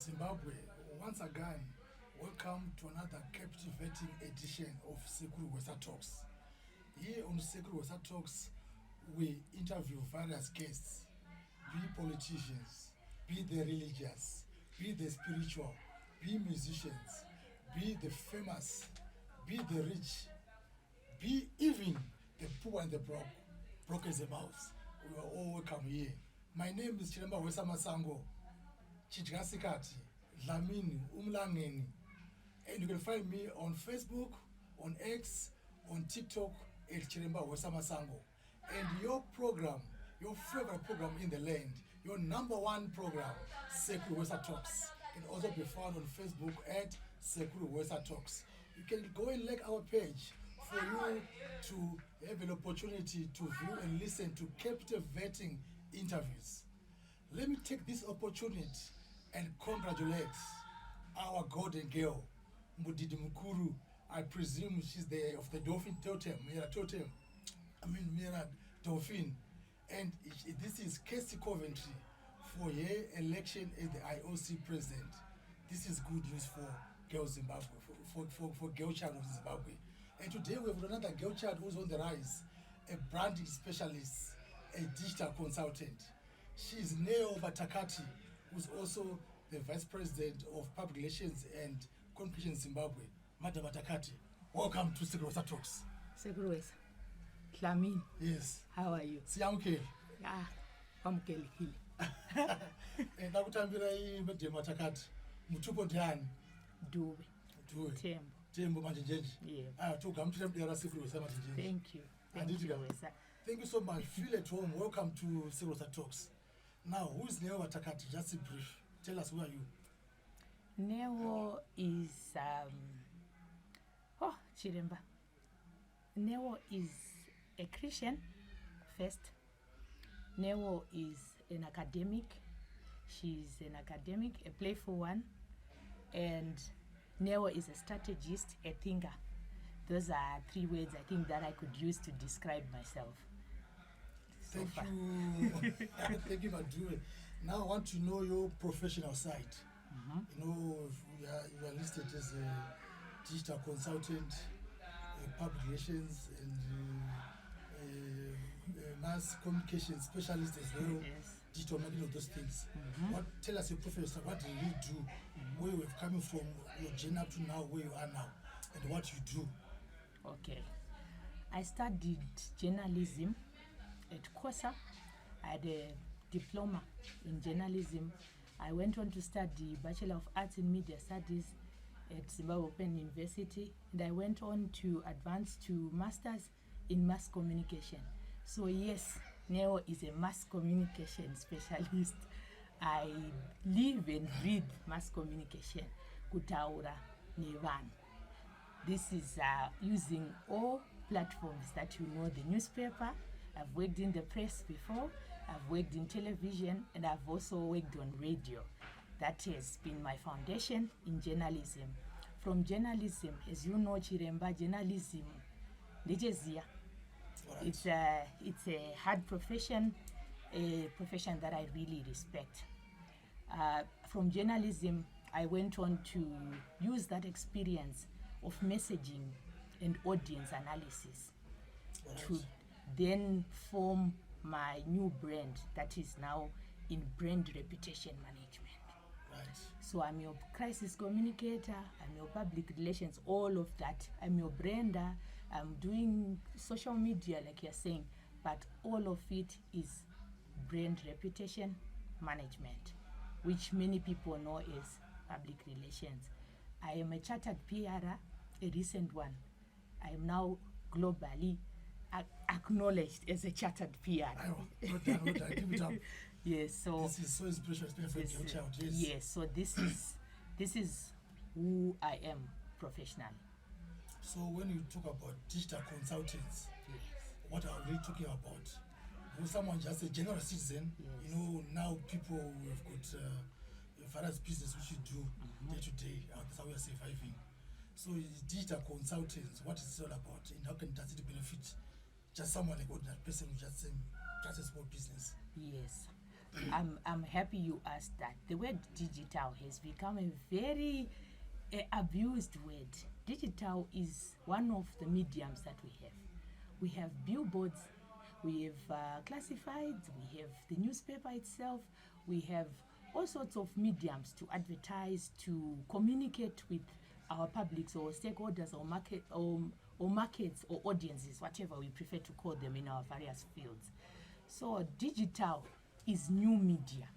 Zimbabwe, once again, welcome to another captivating edition of Sekuru Hwesa Talks. Here on Sekuru Hwesa Talks, we interview various guests, be politicians, be the religious, be the spiritual, be musicians, be the famous, be the rich, be even the poor and the broke as a mouse. We are all welcome here. My name is Hwesa Masango. Chidgasikati, Dlamini, Umlangeni. And you can find me on Facebook, on X, on TikTok at Hwesa Masango. And your program, your favorite program in the land, your number one program, Sekuru Hwesa Talks, can also be found on Facebook at Sekuru Hwesa Talks. You can go and like our page for you to have an opportunity to view and listen to captivating interviews. Let me take this opportunity and congratulate our golden girl, Mudidi Mukuru. I presume she's of the Dolphin Totem, Mira Dolphin. And this is Casey Coventry for her election as the IOC president. This is good news for girl Zimbabwe, for girl child of Zimbabwe. And today we have another girl child who's on the rise, a branding specialist, a digital consultant. She is Batakathi, who's also the Vice President of Public Relations and Communication in Zimbabwe. Madam Batakathi, welcome to Sekuru Hwesa Talks. Sekuru Hwesa. Dlamini. Yes. How are you? Siyamukele. Wamukelekile. Nakutambira Madam Batakathi. Mutupo ndiyani? Dube. Tembo manje njenje. Yeah. Tugamthira mdera Sekuru Hwesa manje njenje. Thank you. Thank you, Hwesa. Thank you so much. Feel at home. Welcome to Sekuru Hwesa Talks. Now, who is Neo Batakathi? Just a brief. Tell us, who are you? Neo is Chiremba. Neo is a Christian first. Neo is an academic. She's an academic, a playful one. And Neo is a strategist, a thinker. Those are three words I think that I could use to describe myself. Thank you. Thank you for doing it. Now I want to know your professional side. You know, you are listed as a digital consultant, public relations, and mass communication specialist as well. Yes. Digital marketing, of those things. Tell us your professional. What do you do? Where you have coming from, your journey up to now, where you are now, and what you do. Okay. I studied journalism at Hwesa. I had a diploma in journalism. I went on to study Bachelor of Arts in Media Studies at Zimbabwe Open University, and I went on to advance to Masters in Mass Communication. So yes, Neo is a mass communication specialist. I live and breathe mass communication. Kutaura nevanhu. This is using all platforms that you know, the newspaper. I've worked in the press before, I've worked in television, and I've also worked on radio. That has been my foundation in journalism. From journalism, as you know, Chiremba, journalism, Nijezia. It's a hard profession, a profession that I really respect. From journalism, I went on to use that experience of messaging and audience analysis to then form my new brand that is now in brand reputation management. Right. So I'm your crisis communicator, I'm your public relations, all of that. I'm your brander, I'm doing social media like you're saying, but all of it is brand reputation management, which many people know as public relations. I am a chartered PR, a recent one. I am now globally acknowledged as a chartered PR. Well done, give it up. Yes, so this is so inspirational, especially for your child. Yes. Yes, so this is who I am professionally. So when you talk about digital consultants, what are we talking about? Will someone just a general citizen? Yes. You know, now people have got various business which you do day to day. That's how we are surviving. So digital consultants, what is it all about, and how does it benefit just someone like ordinary person who just a small business? Yes. I'm happy you asked that. The word digital has become a very abused word. Digital is one of the mediums that we have. We have billboards, we have classifieds, we have the newspaper itself, we have all sorts of mediums to advertise, to communicate with our publics or stakeholders or markets or audiences, whatever we prefer to call them in our various fields. So digital is new media.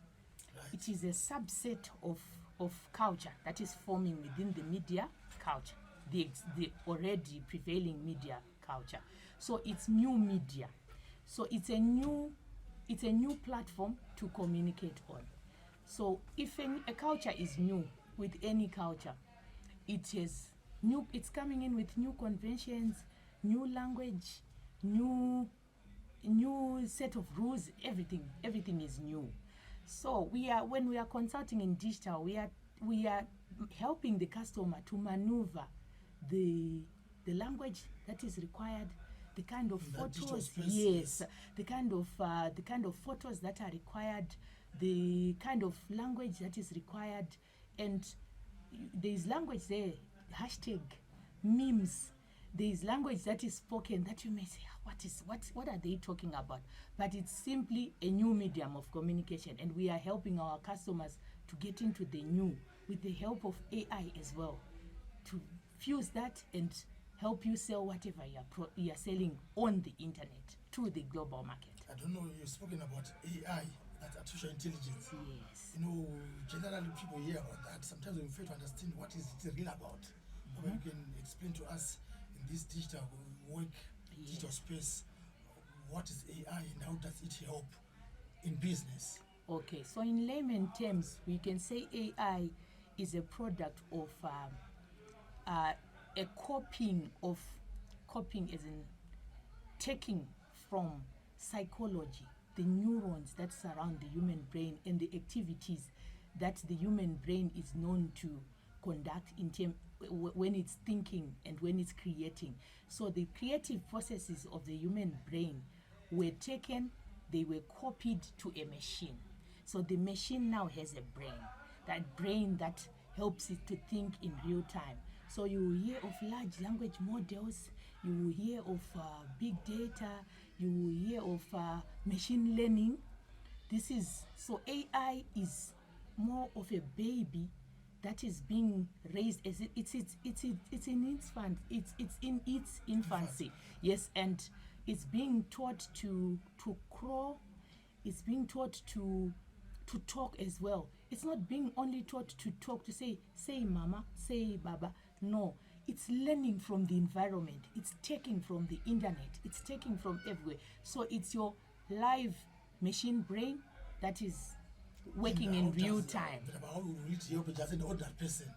Right. It is a subset of culture that is forming within the media culture, the already prevailing media culture. So it's new media. So it's a new platform to communicate on. So if a culture is new with any culture, it's coming in with new conventions, new language, new set of rules. Everything is new. So when we are consulting in digital, we are helping the customer to maneuver the language that is required, the kind of photos, yes, the kind of photos that are required, the kind of language that is required. And there is language there, hashtag, memes. There is language that is spoken that you may say, what are they talking about? But it's simply a new medium of communication, and we are helping our customers to get into the new with the help of AI as well, to fuse that and help you sell whatever you are selling on the internet to the global market. I don't know, you've spoken about AI, that's artificial intelligence. Yes. You know, generally people hear about that. Sometimes we fail to understand what is it really about. Maybe you can explain to us in this digital work, digital space, what is AI and how does it help in business? Okay, so in layman terms, we can say AI is a product of a copying as in taking from psychology, the neurons that surround the human brain and the activities that the human brain is known to conduct when it's thinking and when it's creating. So the creative processes of the human brain were taken, they were copied to a machine. So the machine now has a brain that helps it to think in real time. So you will hear of large language models, you will hear of big data, you will hear of machine learning. So AI is more of a baby that is being raised as it's in its infancy. Yes, and it's being taught to crawl. It's being taught to talk as well. It's not being only taught to talk, to say mama, say baba. No, it's learning from the environment. It's taking from the internet. It's taking from everywhere. So it's your live machine brain that is working in real time. But how will it help just an ordinary person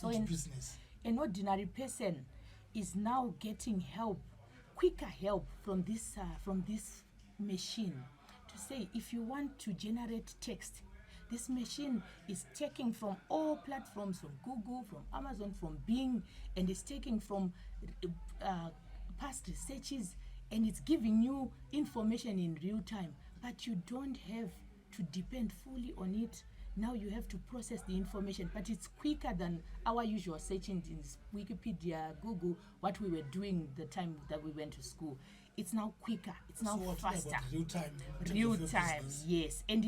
into business? An ordinary person is now getting help, quicker help from this machine. To say, if you want to generate text, this machine is taking from all platforms, from Google, from Amazon, from Bing, and it's taking from past researches, and it's giving you information in real time. But you don't have to depend fully on it. Now you have to process the information, but it's quicker than our usual search engines, Wikipedia, Google, what we were doing the time that we went to school. It's now quicker, it's now faster. Real time, yes. And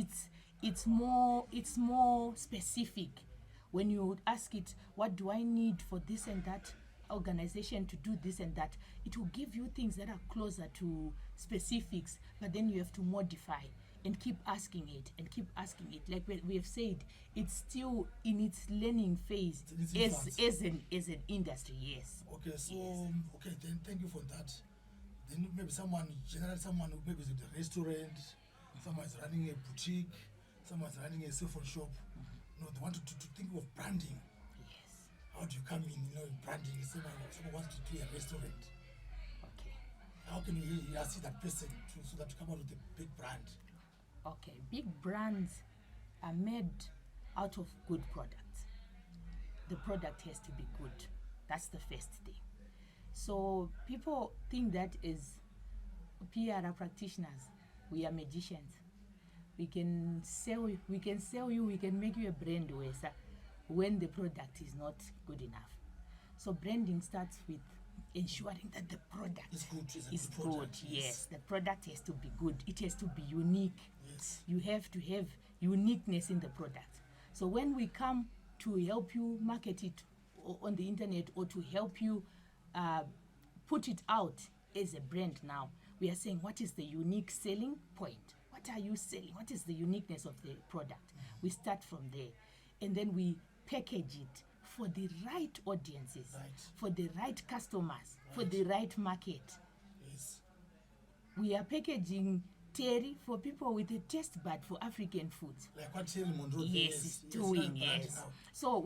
it's more specific. When you ask it, what do I need for this and that organization to do this and that, it will give you things that are closer to specifics, but then you have to modify and keep asking it. Like we have said, it's still in its learning phase as an industry. Yes. Okay, so yes. Okay, then thank you for that. Then maybe someone who maybe is at a restaurant, someone is running a boutique, someone is running a cell phone shop. You know, they want to think of branding. Yes. How do you come in? You know, branding. Someone wants to do a restaurant. Okay. How can you assist that person so that you come out with a big brand? Okay, big brands are made out of good products. The product has to be good. That's the first thing. So people think that as PR practitioners, we are magicians. we can sell you, we can make you a brand, Hwesa, when the product is not good enough. So branding starts with ensuring that the product It's good. is Good good. product, Yes, the product has to be good. It has to be unique. Yes. You have to have uniqueness in the product. So when we come to help you market it on the internet or to help you put it out as a brand now, we are saying, what is the unique selling point? What are you selling? What is the uniqueness of the product? We start from there. And then we package it for the right audiences, Right. for the right customers, for the right market. Yes. We are packaging Terry for people with a taste bud for African foods. Like what Terry Monroe Yes, is he's doing, yes. now. So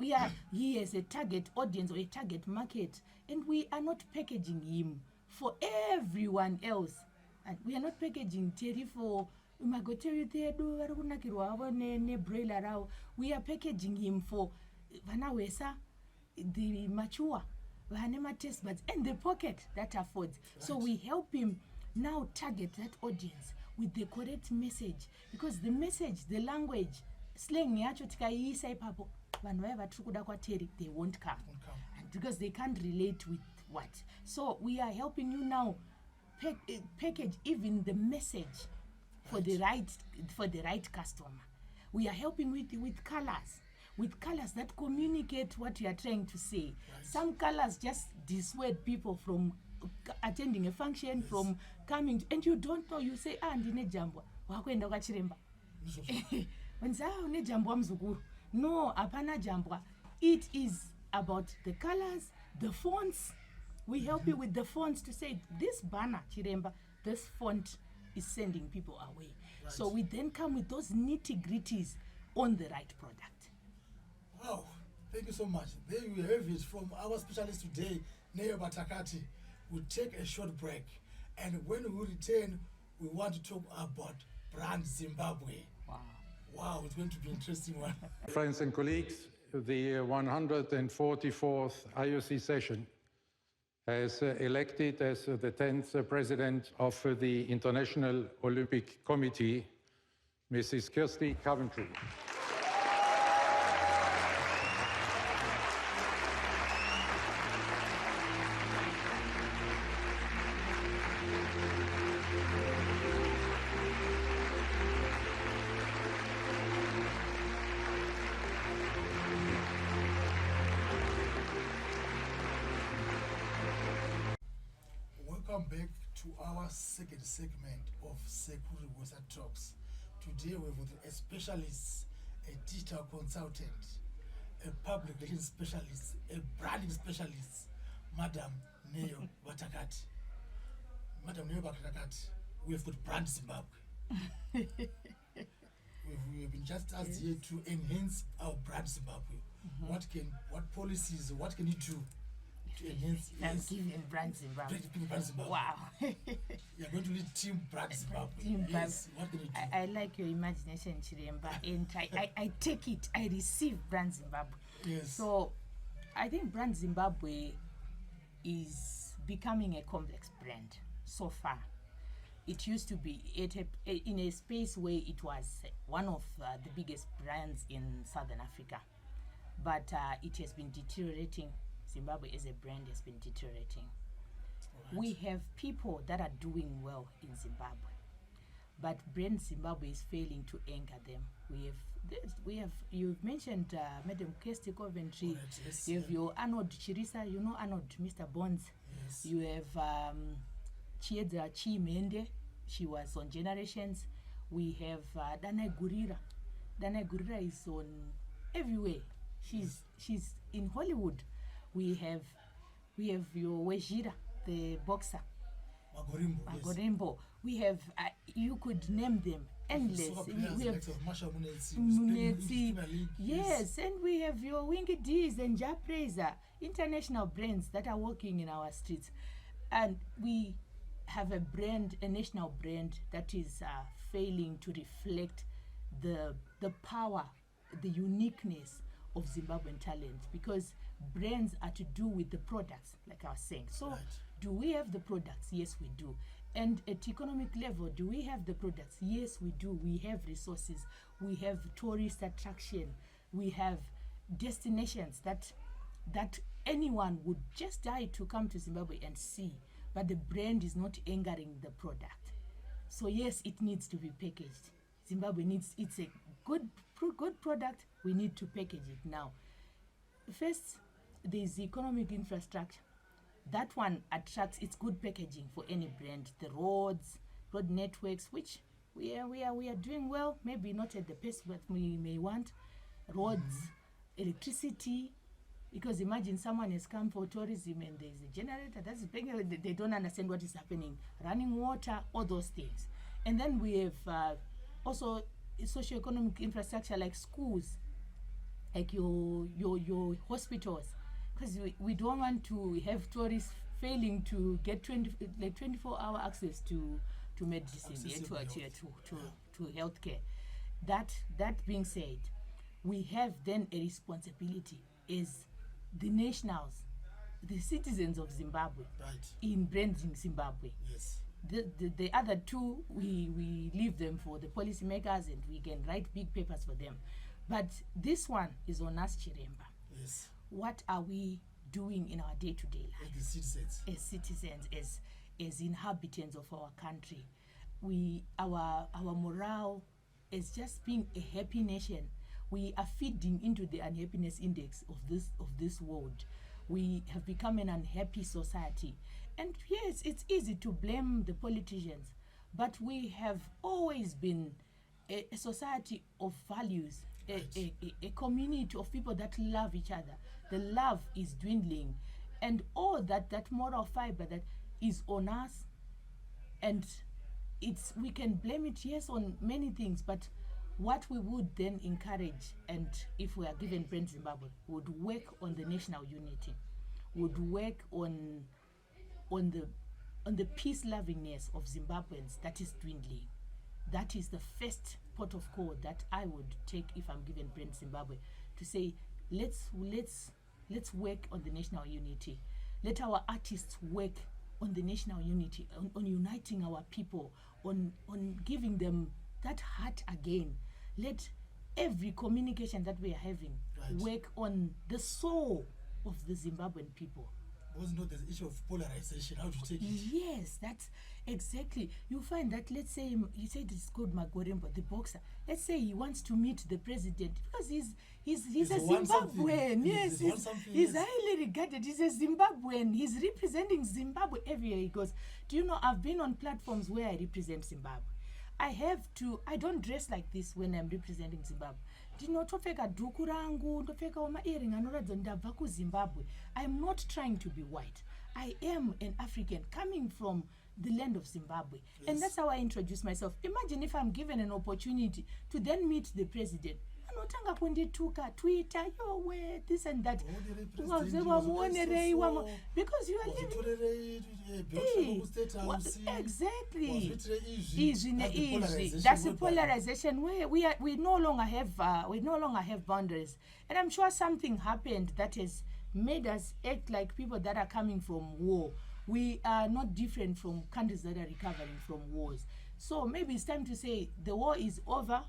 he has a target audience or a target market, and we are not packaging him for everyone else. And we are not packaging Terry for broiler rao. We are packaging him for Vana Hwesa, the mature, Vanema taste buds, and the pocket that affords. Right. So we help him now target that audience with the correct message, because the message, the language, slang yacho tikaiisa ipapo vanhu vaya vatiri kuda kwateri, they won't come. And because they can't relate with what. So we are helping you now package even the message for the right customer. We are helping with colors that communicate what you are trying to say. Right. Some colors just dissuade people from attending a function, yes, from coming, and you don't know. You say, ndine jambwa wakwenda kwachiremba. Wenza une jambwa mzukuru. No, apana jambwa. It is about the colors, the fonts. We help you with the fonts to say, this banner, Chiremba, this font is sending people away. Right. So we then come with those nitty-gritties on the right product. Wow, thank you so much. There you have it from our specialist today, Batakathi. We'll take a short break, and when we return, we want to talk about brand Zimbabwe. Wow, it's going to be an interesting one. Friends and colleagues, the 144th IOC session has elected as the 10th president of the International Olympic Committee, Mrs. Kirsty Coventry. Welcome back to our second segment of Sekuru Hwesa Talks. Today we've got a specialist, a digital consultant, a public relations specialist, a branding specialist, Madam Batakathi. Madam Batakathi, we've got brand Zimbabwe. we've been just asked here to enhance our brand Zimbabwe. Mm-hmm. What policies, what can you do to enhance? Yes. Giving brand Zimbabwe. Brand Zimbabwe. Wow. You're going to need team brand Zimbabwe. Yes. What can you do? I like your imagination, Chiremba, and I take it. I receive brand Zimbabwe. Yes. So I think brand Zimbabwe is becoming a complex brand so far. It used to be in a space where it was one of the biggest brands in Southern Africa, but it has been deteriorating. Zimbabwe as a brand has been deteriorating. Right. We have people that are doing well in Zimbabwe, but brand Zimbabwe is failing to anchor them. We have you've mentioned Madam Kirsty Coventry. Right, yes, you have your Arnold Chirisa, you know Arnold, Mr. Bonds. Yes. You have Chiedza Chimende, she was on Generations. We have Dana Gurira. Dana Gurira is on everywhere. She's in Hollywood. We have your Wejira, the boxer. Magorimbo. Yes. We have you could name them endless. We have Munetsi. Yes, and we have your Wingy D's and Japreza, international brands that are working in our streets. And we have a national brand that is failing to reflect the power, the uniqueness of Zimbabwean talent, because brands are to do with the products, like I was saying. So Do we have the products? Yes, we do. And at economic level, do we have the products? Yes, we do. We have resources. We have tourist attraction. We have destinations that anyone would just die to come to Zimbabwe and see. But the brand is not angering the product. So yes, it needs to be packaged. Zimbabwe needs, it's a good product. We need to package it now. First, there's economic infrastructure. That one attracts, it's good packaging for any brand. The road networks, which we are doing well, maybe not at the pace that we may want. Roads, electricity, because imagine someone has come for tourism and there's a generator, that's big, they don't understand what is happening. Running water, all those things. And then we have also socio-economic infrastructure like schools, like your hospitals, because we don't want to have tourists failing to get 24-hour access to medicine, to healthcare. That being said, we have then a responsibility as the nationals, the citizens of Zimbabwe, in branding Zimbabwe. Yes. The other two, we leave them for the policymakers and we can write big papers for them. But this one is on us, Chiremba. Yes. What are we doing in our day-to-day life? As citizens. As citizens, as inhabitants of our country. Our morale is just being a happy nation. We are feeding into the unhappiness index of this world. We have become an unhappy society. And yes, it's easy to blame the politicians, but we have always been a society of values, a community of people that love each other. The love is dwindling, and all that moral fiber that is on us, and we can blame it, yes, on many things, but what we would then encourage, and if we are given Brand Zimbabwe, would work on the national unity, would work on the peace-lovingness of Zimbabweans that is dwindling. That is the first port of call that I would take if I'm given Brand Zimbabwe, to say let's work on the national unity. Let our artists work on the national unity, on uniting our people, on giving them that heart again. Let every communication that we are having work on the soul of the Zimbabwean people. Was not the issue of polarization, how to take it. Yes, that's exactly. You find that, let's say, you said it's called Magorembo, the boxer. Let's say he wants to meet the president because he's a Zimbabwean. Yes, he's highly regarded. He's a Zimbabwean. He's representing Zimbabwe everywhere he goes. Do you know, I've been on platforms where I represent Zimbabwe. I don't dress like this when I'm representing Zimbabwe. Ndinotopfeka dhuku rangu, ndopfeka ma-earring anoratidza ndabva kuZimbabwe. I'm not trying to be white. I am an African coming from the land of Zimbabwe. Yes. And that's how I introduce myself. Imagine if I'm given an opportunity to then meet the president. Anotanga kundituka, Twitter, this and that. Because you are living. Exactly. That's the polarization where we no longer have boundaries. And I'm sure something happened that has made us act like people that are coming from war. We are not different from countries that are recovering from wars. So maybe it's time to say the war is over.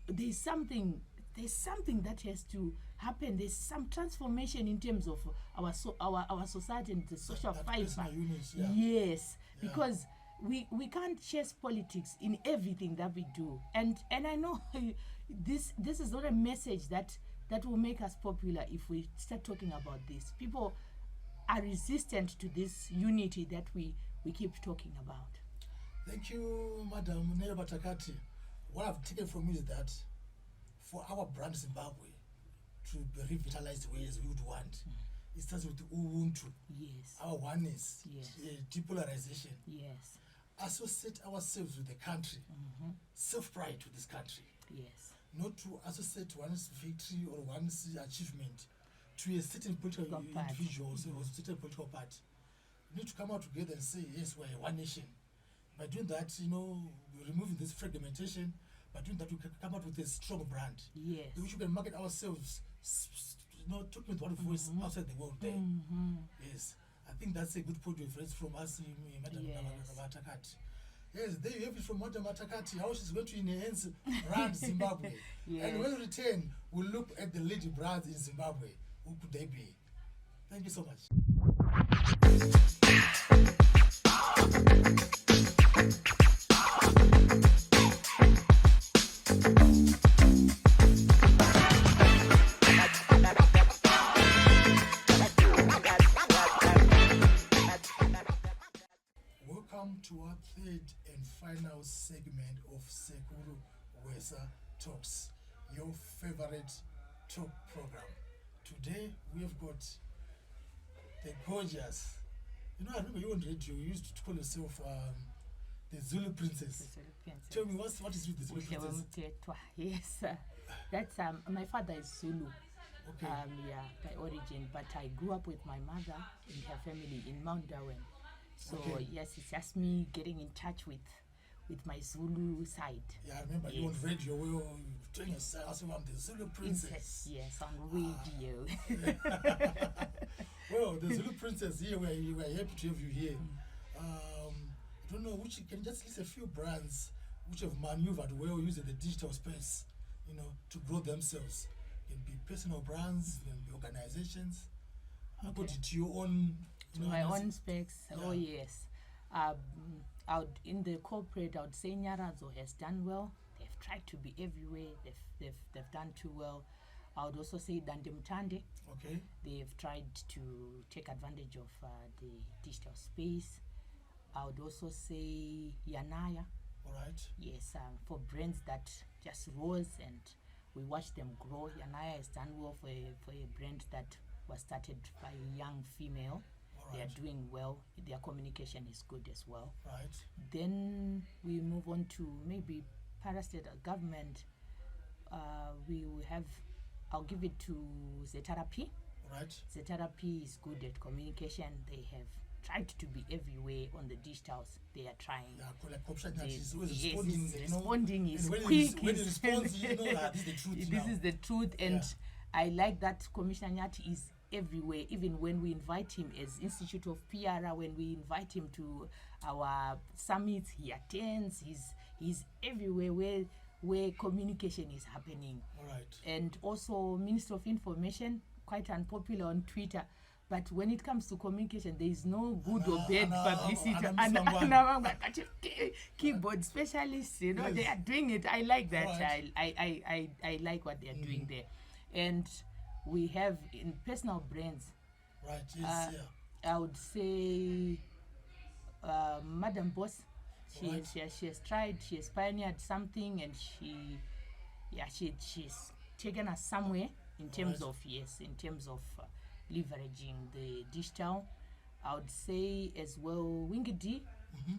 There's something that has to happen. There's some transformation in terms of our society and the social fiber. Yes, because we can't chase politics in everything that we do. And I know this is not a message that will make us popular if we start talking about this. People are resistant to this unity that we keep talking about. Thank you, Madam Batakathi. What I've taken from you is that for our brand Zimbabwe to be revitalized the way as we would want, it starts with Ubuntu. Yes. Our oneness. Yes. Depolarization. Yes. Associate ourselves with the country. Self-pride to this country. Yes. Not to associate one's victory or one's achievement to a certain political individual or certain political party. We need to come out together and say, yes, we're one nation. By doing that, removing this fragmentation, by doing that, we can come out with a strong brand. Yes. We should market ourselves, talking with one voice outside the world there. Yes. I think that's a good point we've raised from us, Madam Yes. Batakathi. Yes, there you have it from Madam Batakathi, how she's going to enhance brand Zimbabwe. Yes. And when we return, we'll look at the leading brands in Zimbabwe. Who could they be? Thank you so much. Welcome to our third and final segment of Sekuru Hwesa Talks, your favorite talk program. Today we have got the gorgeous, I remember you on radio, you used to call yourself the Zulu Princess. Tell me, what is with the Zulu Princess? Yes, that's my father is Zulu. Okay. By origin, but I grew up with my mother and her family in Mount Darwin. So Okay. yes, it's just me getting in touch with my Zulu side. Yeah, I remember you on Yes. radio, we were telling yourself, I'm the Zulu Princess. Yes, on radio. Well, the Zulu Princess here, we're happy to have you here. I don't know, can you just list a few brands which have maneuvered well using the digital space, to grow themselves? It can be personal brands, it can be organizations. According to your own, My analysis. own specs. Oh Yeah. yes. In the corporate, I would say Nyarazo has done well. They've tried to be everywhere. They've done too well. I would also say Dandemtande. Okay. They've tried to take advantage of the digital space. I would also say Yanaya. All right. Yes, for brands that just rose and we watch them grow. Yanaya has done well for a brand that was started by a young female. All They right. are doing well. Their communication is good as well. Right. Then we move on to maybe parastate government. We will have, I'll give it to Zetarapi. All right. Zetarapi is good at communication. They have tried to be everywhere on the digitals. They are trying. Yeah, like option that They- is always yes, responding. it's responding is and when quick. When he responds, you know that this is the truth This now. is the truth, and Yeah. I like that Commissioner Nyati is everywhere. Even when we invite him as Institute of PRA, when we invite him to our summits, he attends. He's everywhere where communication is happening. All right. And also Minister of Information, quite unpopular on Twitter. But when it comes to communication, there is no good or bad publicity. Keyboard specialists, they Yes. are doing it. I like that. Alright. I like what they're doing there. And we have in personal brands, Right. Yes. I would say Madam Boss. She has tried, she has pioneered something, and she's taken us somewhere in terms of leveraging the digital. I would say as well, Wingy D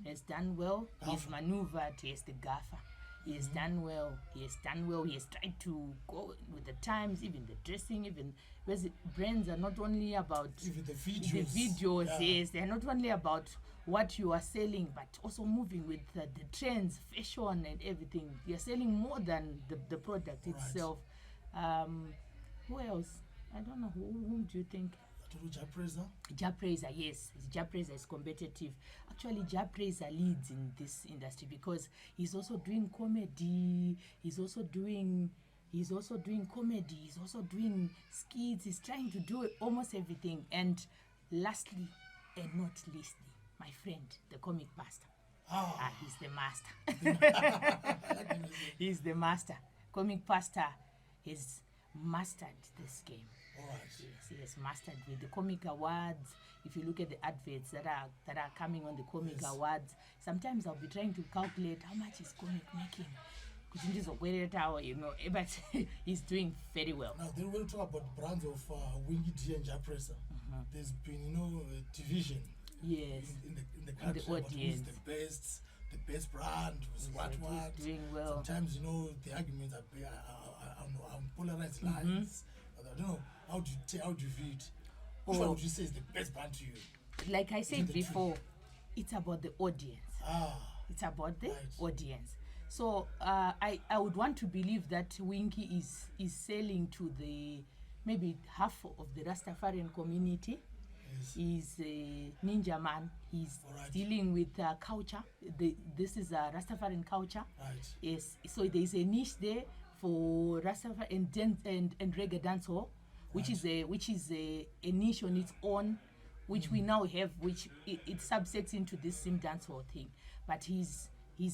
has done well. He's maneuvered. He has the gaffer. He has done well. He has tried to go with the times, even the dressing, even because brands are not only about Even the the videos. videos. Yeah. Yes, they're not only about what you are selling, but also moving with the trends, fashion, and everything. You're selling more than the product Right. itself. Who else? I don't know. Whom do you think? Japreza. Japreza, yes. Japreza is competitive. Actually, Japreza leads in this industry because he's also doing comedy. He's also doing comedy. He's also doing skits. He's trying to do almost everything. And lastly, and not leastly, my friend, the comic pastor. He's the master. He's the master. Comic pastor has mastered this game. All right. Yes, he has mastered with the comic awards. If you look at the adverts that are coming on the comic Yes. awards, sometimes I'll be trying to calculate how much is comic making. But he's doing very well. Now, then when we talk about brands of Wingy D and Japreza, there's been, a division Yes. in the country about who's audience. the best brand, who's what. Who's doing well. Sometimes, the arguments are on polarized lines. I don't know, how do you view it? Which one would you say is the best brand to you? Like I said the before, it's about the audience. It's about the Right. audience. So I would want to believe that Winky is selling to the maybe half of the Rastafarian community. Yes. He's a ninja man. He's Alright. dealing with culture. This is Rastafarian culture. Right. Yes, so there is a niche there for Rastafari and reggae dancehall, which is a niche on its own, which we now have, which it subsets into this sim dancehall thing. But he's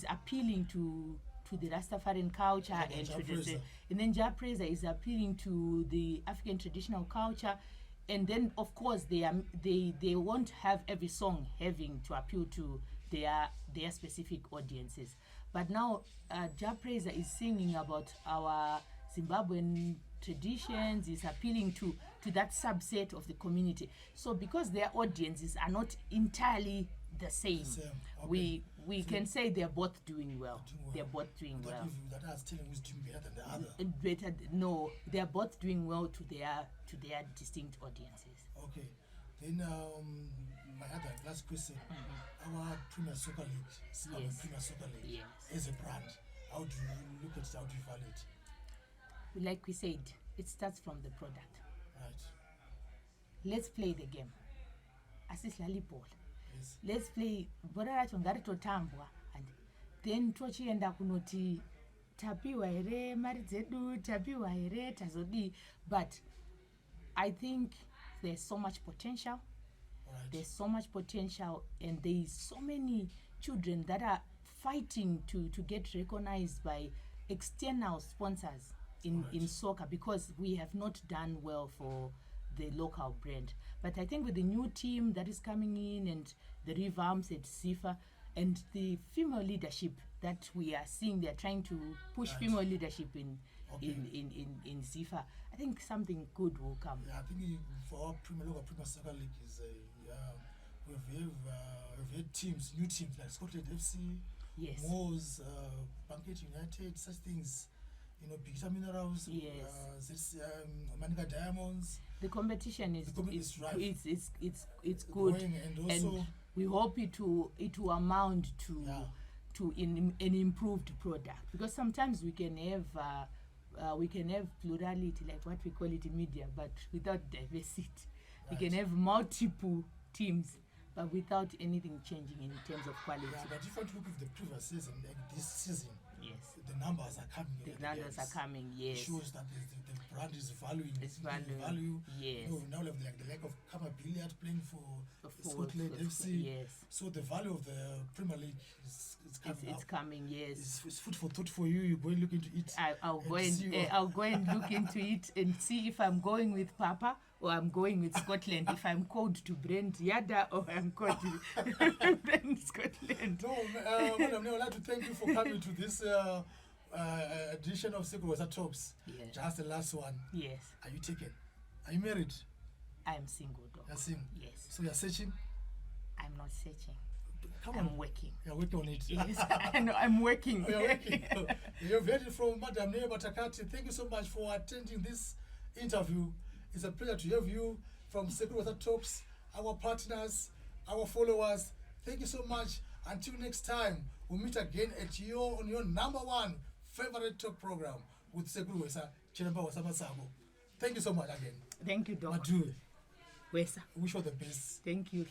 appealing to the Rastafarian culture and to the, and then Ja Praiser is appealing to the African traditional culture. And then, of course, they won't have every song having to appeal to their specific audiences. But now, Ja Praiser is singing about our Zimbabwean traditions. He's appealing to that subset of the community. So, because their audiences are not entirely the same. Okay. We can say they're both doing well. They're both doing well. That has telling who's doing better than the other. No, they're both doing well to their distinct audiences. Okay. Then my other last question. Our Premier Soccer League, our Yes. Premier Soccer League, Yes. as a brand, how do you look at it? How do you value it? Like we said, it starts from the product. Right. Let's play the game. Asisidlala ibhola. Yes. Let's play bhora racho ngaritotambwa and then tochienda kunoti tapiwa here mari dzedu tapiwa here tazodi. But I think there's so much potential. Right. There's so much potential, and there's so many children that are fighting to get recognized by external sponsors in soccer, because we have not done well for the local brand. But I think with the new team that is coming in and the revamps at SIFA and the female leadership that we are seeing, they're trying to push Right. female leadership in Okay. in SIFA. I think something good will come. Yeah, I think for our local Premier Soccer League is we've had teams, new teams like Scotland FC, Yes. Moors, Banket United, such things. You know, Bigita Minerals, Yes. Manica Diamonds. The competition is Is right. it's good, Growing, and also we hope it will amount to Yeah. an improved product, because sometimes we can have plurality, like what we call it in media, but without diversity. We can have multiple teams, but without anything changing in terms of quality. yeah, but if you look at the previous season, like this season, Yes, the numbers are coming. the in numbers are games. coming. It Yes, shows that the brand is valuing. It's giving value. value. Yes. You know, now we have like the lack of Kama Billiard playing for Scotland for- FC. Yes, So the value of the Premier League is coming it's up. coming. Yes. It's food for thought for you. You go and look into it. I'll go and see what- I'll go and look into it and see if I'm going with Papa or I'm going with Scotland. If I'm called to Brent Yada or I'm called to Brent Scotland. No, Madam, I would like to thank you for coming to this edition of Sekuru Talks. Yes. Just the last one. Yes, Are you taken? Are you married? I'm single though. You're single. Yes, So you're searching? I'm not searching. Come I'm on. working. You're working on it. Yes, I know I'm working. You're working. You've heard it from Madam Batakathi. Thank you so much for attending this interview. It's a pleasure to have you from Sekuru Talks, our partners, our followers. Thank you so much. Until next time, we'll meet again on your number one favorite talk program with Sekuru Hwesa, Chiramba Wasamasago. Thank you so much again. Thank you, Doc. Madu, Hwesa. wish you all the best. Thank you.